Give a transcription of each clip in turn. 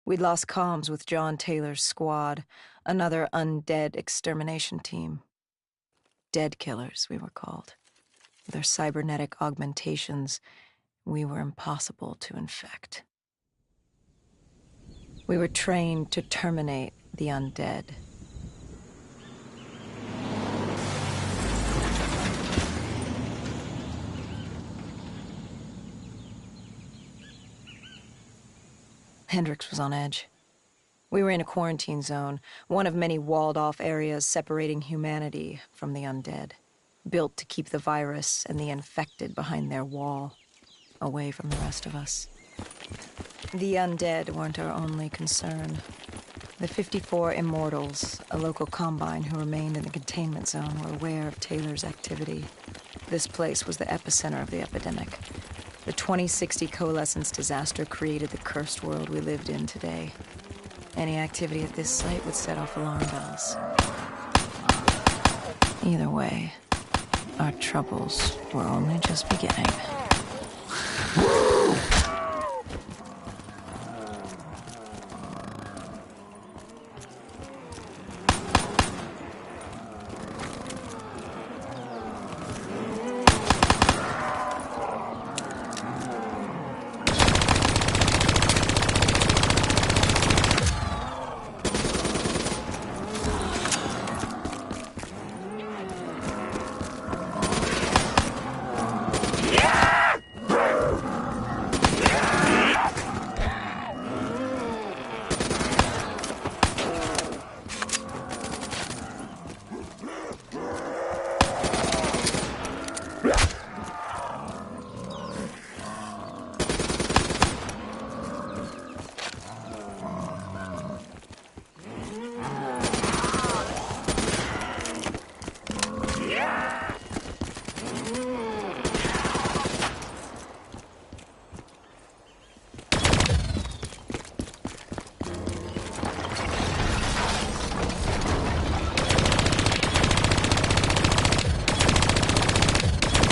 We'd lost comms with John Taylor's squad, another undead extermination team. Dead killers, we were called. With our cybernetic augmentations, we were impossible to infect. We were trained to terminate the undead. Hendricks was on edge. We were in a quarantine zone, one of many walled-off areas separating humanity from the undead, built to keep the virus and the infected behind their wall, away from the rest of us. The undead weren't our only concern. The 54 Immortals, a local combine who remained in the containment zone, were aware of Taylor's activity. This place was the epicenter of the epidemic. The 2060 Coalescence disaster created the cursed world we lived in today. Any activity at this site would set off alarm bells. Either way, our troubles were only just beginning.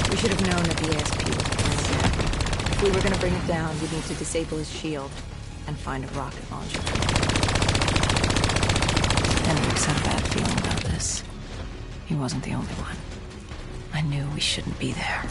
We should have known that the ASP was coming. If we were gonna bring it down, we'd need to disable his shield and find a rocket launcher. Hendricks had a bad feeling about this. He wasn't the only one. I knew we shouldn't be there.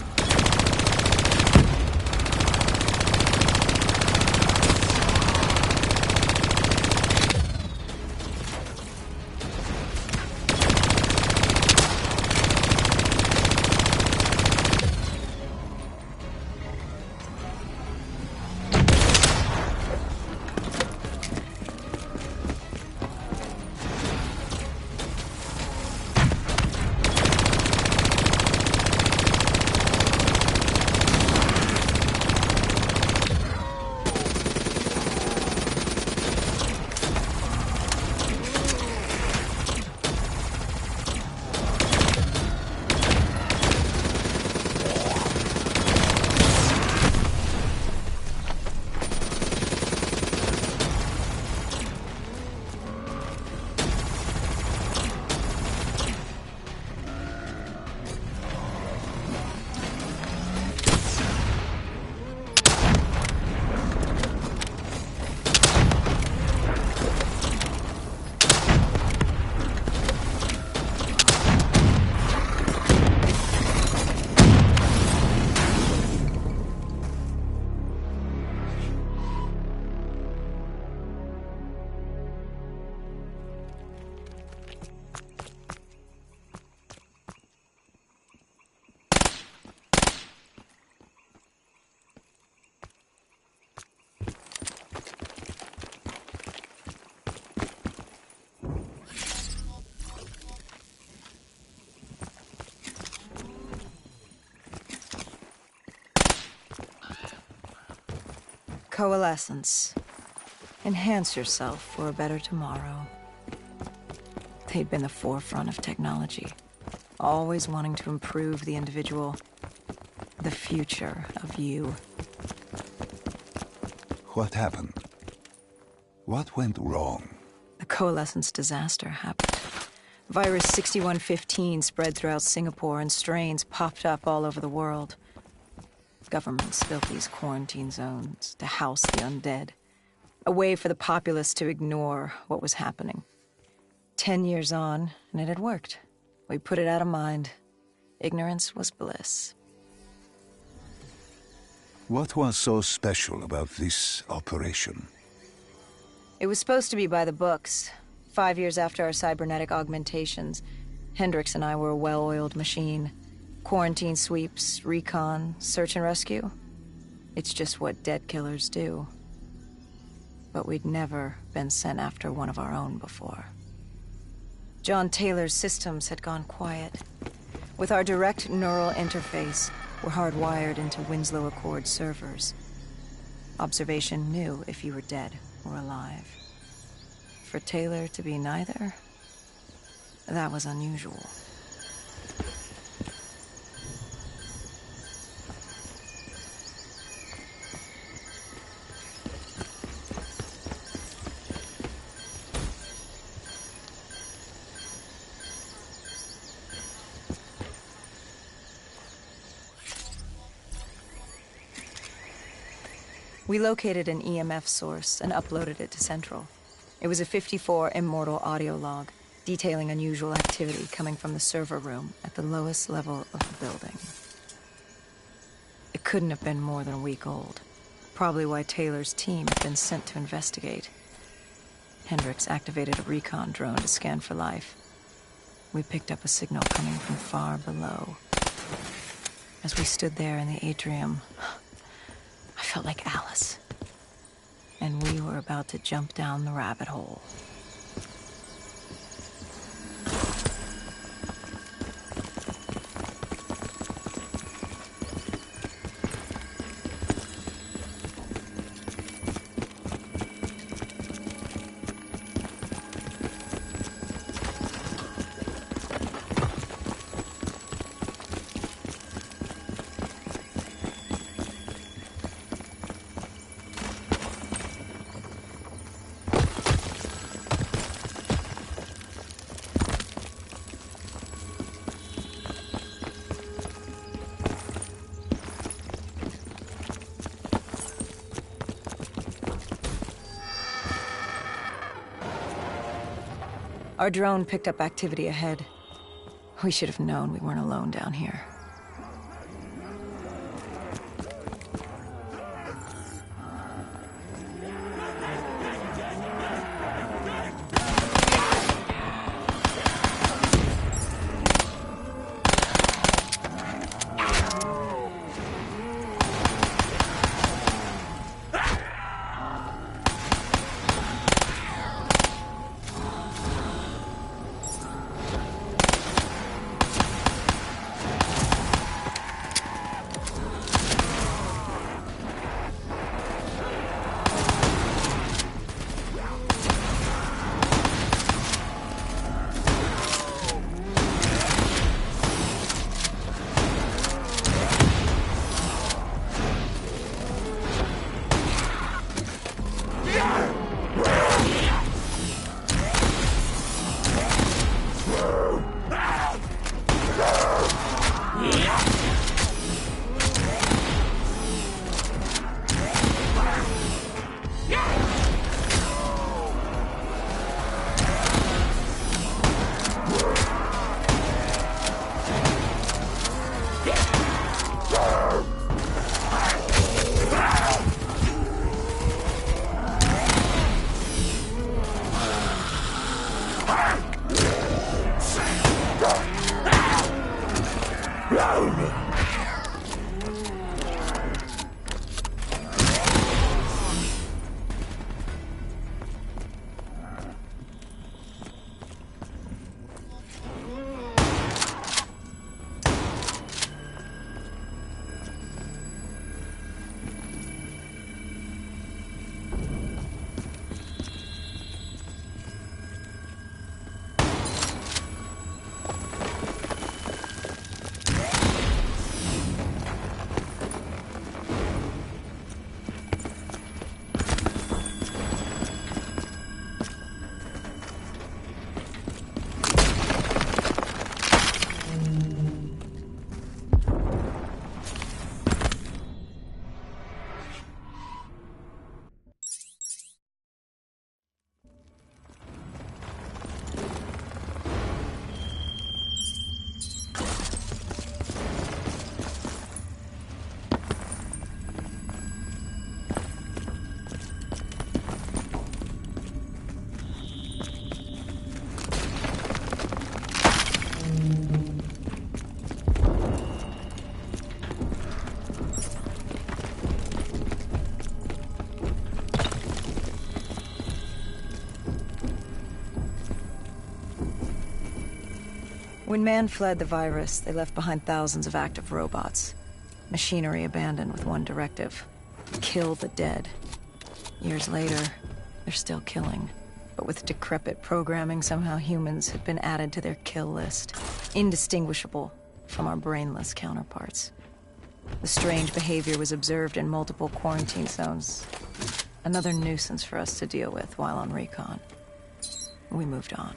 Coalescence. Enhance yourself for a better tomorrow. They'd been the forefront of technology, always wanting to improve the individual, the future of you. What happened? What went wrong? The Coalescence disaster happened. Virus 6115 spread throughout Singapore and strains popped up all over the world. Governments built these quarantine zones to house the undead. A way for the populace to ignore what was happening. 10 years on, and it had worked. We put it out of mind. Ignorance was bliss. What was so special about this operation? It was supposed to be by the books. 5 years after our cybernetic augmentations, Hendricks and I were a well-oiled machine. Quarantine sweeps, recon, search and rescue. It's just what dead killers do. But we'd never been sent after one of our own before. John Taylor's systems had gone quiet. With our direct neural interface, we're hardwired into Winslow Accord servers. Observation knew if you were dead or alive. For Taylor to be neither, that was unusual. We located an EMF source and uploaded it to Central. It was a 54 Immortal audio log, detailing unusual activity coming from the server room at the lowest level of the building. It couldn't have been more than a week old. Probably why Taylor's team had been sent to investigate. Hendricks activated a recon drone to scan for life. We picked up a signal coming from far below. As we stood there in the atrium, I felt like Alice. And we were about to jump down the rabbit hole. Our drone picked up activity ahead. We should have known we weren't alone down here. When man fled the virus, they left behind thousands of active robots. Machinery abandoned with one directive: kill the dead. Years later, they're still killing. But with decrepit programming, somehow humans had been added to their kill list. Indistinguishable from our brainless counterparts. The strange behavior was observed in multiple quarantine zones. Another nuisance for us to deal with while on recon. We moved on.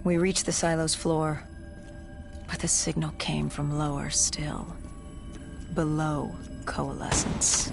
We reached the silo's floor, but the signal came from lower still. Below coalescence.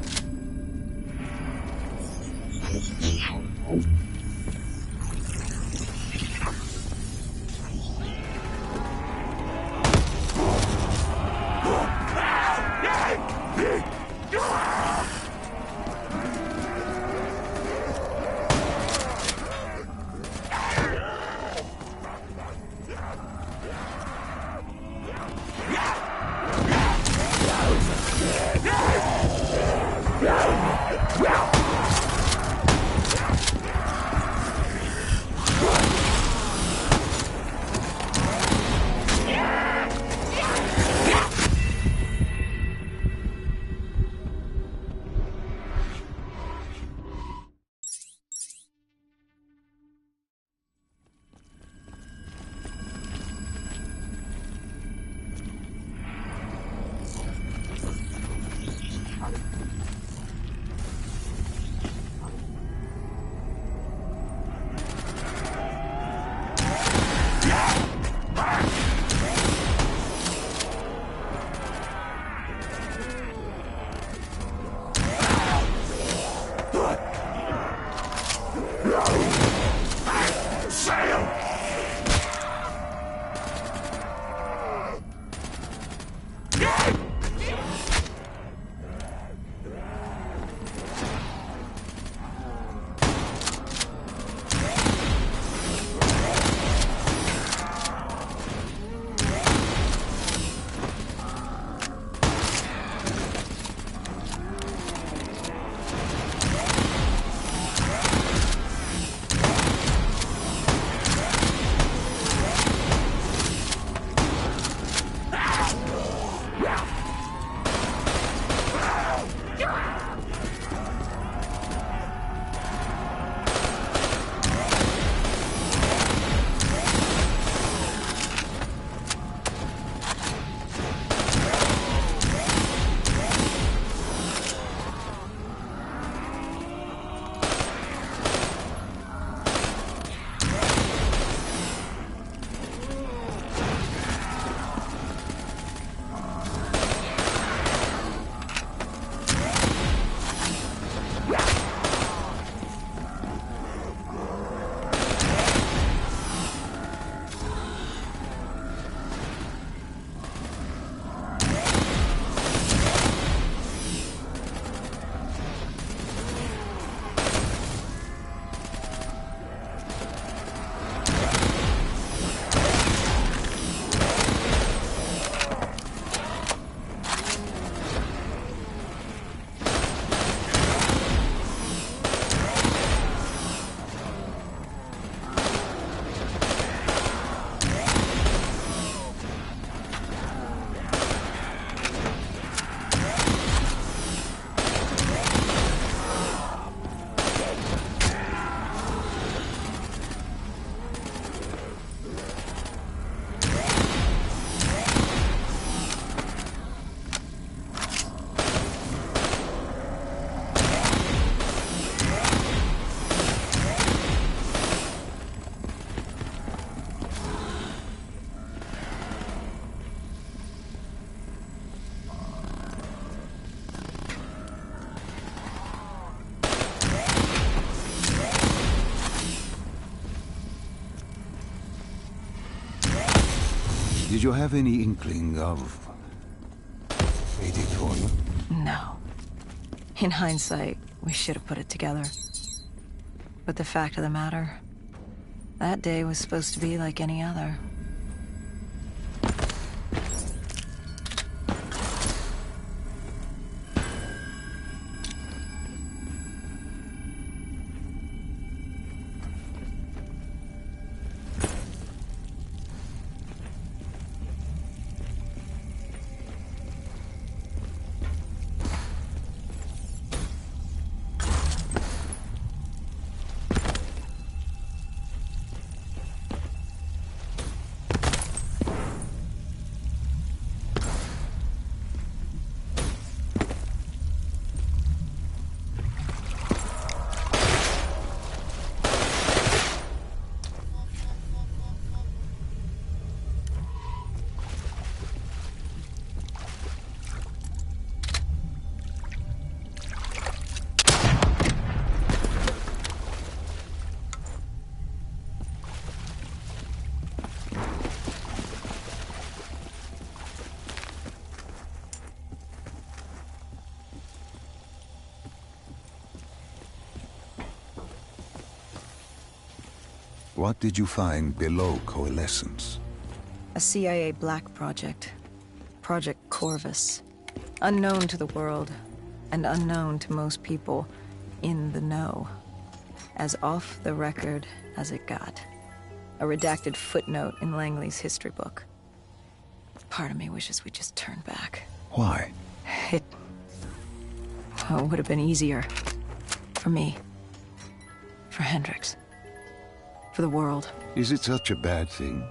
Did you have any inkling of fate for you? No. In hindsight, we should have put it together. But the fact of the matter, that day was supposed to be like any other. What did you find below Coalescence? A CIA black project. Project Corvus. Unknown to the world, and unknown to most people in the know. As off the record as it got. A redacted footnote in Langley's history book. Part of me wishes we just turned back. Why? It would have been easier. For me. For Hendricks. For the world. Is it such a bad thing?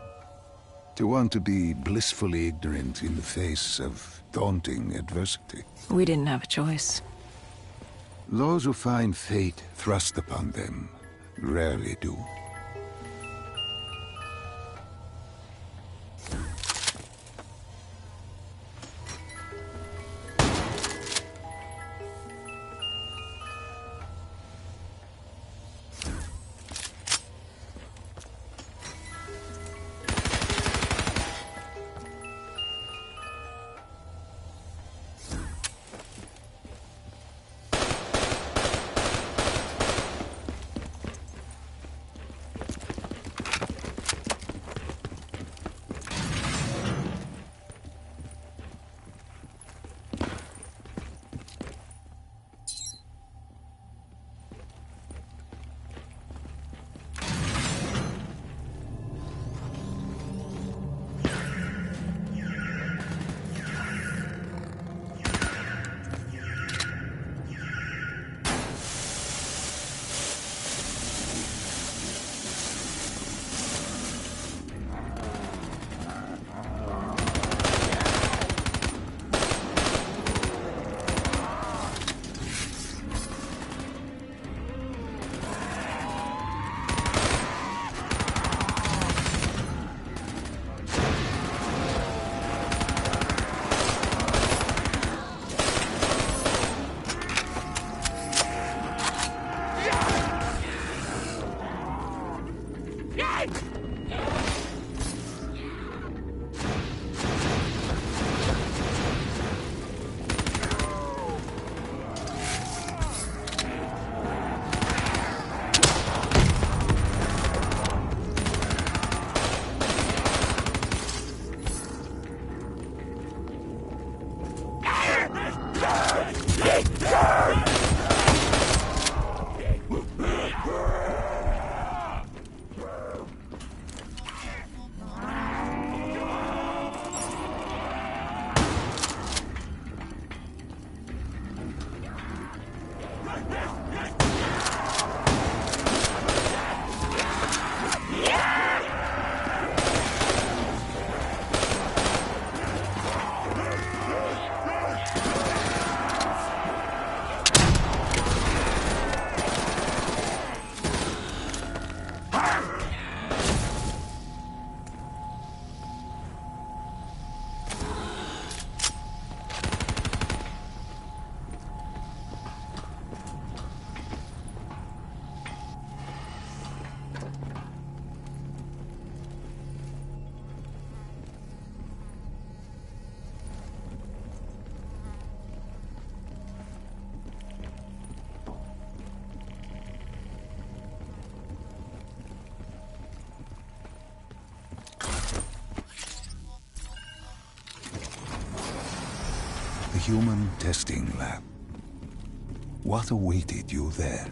To want to be blissfully ignorant in the face of daunting adversity? We didn't have a choice. Those who find fate thrust upon them rarely do. human testing lab. What awaited you there?